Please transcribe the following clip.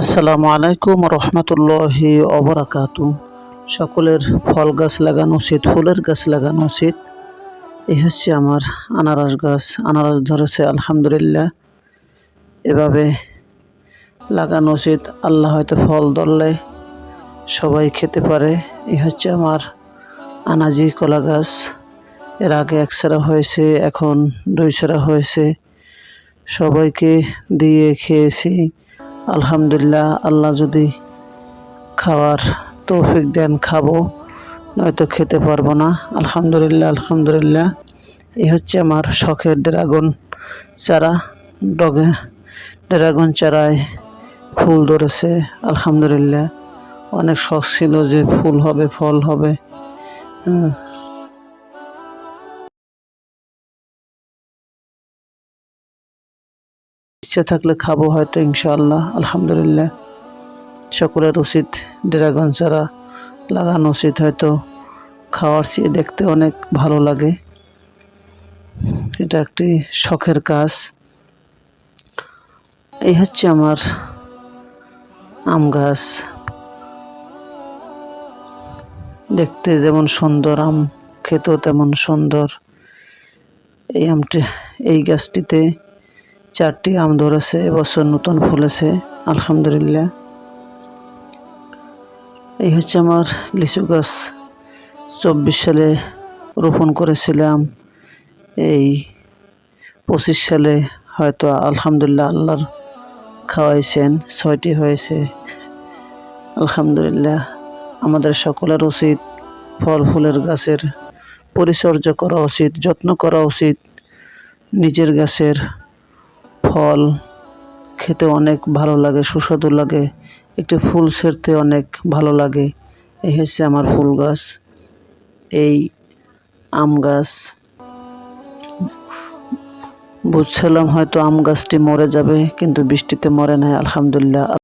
আসসালামু আলাইকুম রহমতুল্লাহি ওবরাকাতু। সকলের ফল গাছ লাগানো উচিত, ফুলের গাছ লাগানো উচিত। এই হচ্ছে আমার আনারস গাছ, আনারস ধরেছে আলহামদুলিল্লাহ। এভাবে লাগানো উচিত, আল্লাহ হয়তো ফল ধরলে সবাই খেতে পারে। এই হচ্ছে আমার আনাজি কলা গাছ। এর আগে এক সেরা হয়েছে, এখন দুই সেরা হয়েছে। সবাইকে দিয়ে খেয়েছি আলহামদুলিল্লাহ। আল্লাহ যদি খাওয়ার তৌফিক দেন খাবো, নয়তো খেতে পারবো না। আলহামদুলিল্লাহ আলহামদুলিল্লাহ। এই হচ্ছে আমার শখের ড্রাগন চারা। ড্রাগন চারায় ফুল ধরেছে আলহামদুলিল্লাহ। অনেক শখ ছিল যে ফুল হবে, ফল হবে। ইচ্ছা থাকলে খাবো হয়তো ইনশাআল্লাহ আলহামদুলিল্লাহ। সকলের উচিত ড্রাগন চারা লাগানো উচিত। হয়তো খাওয়ার চেয়ে দেখতে অনেক ভালো লাগে। এটা একটি শখের কাজ। এই হচ্ছে আমার আম গাছ। দেখতে যেমন সুন্দর, আম খেতেও তেমন সুন্দর। এই গাছটিতে 4টি আম ধরেছে, এবছর নতুন ফলেছে আলহামদুলিল্লাহ। এই হচ্ছে আমার লিচু গাছ। 24 সালে রোপণ করেছিলাম। এই 25 সালে হয়তো আলহামদুলিল্লাহ আল্লাহর খাওয়াইছেন, 6টি হয়েছে আলহামদুলিল্লাহ। আমাদের সকলের উচিত ফল ফুলের গাছের পরিচর্যা করা উচিত, যত্ন করা উচিত। নিজের গাছের ফল খেতে অনেক ভালো লাগে, সুস্বাদু লাগে। একটি ফুল ছেড়তে অনেক ভালো লাগে। এই হচ্ছে আমার ফুল গাছ। এই আম গাছ বুঝছিলাম হয়তো আম গাছটি মরে যাবে, কিন্তু বৃষ্টিতে মরে নাই আলহামদুলিল্লাহ।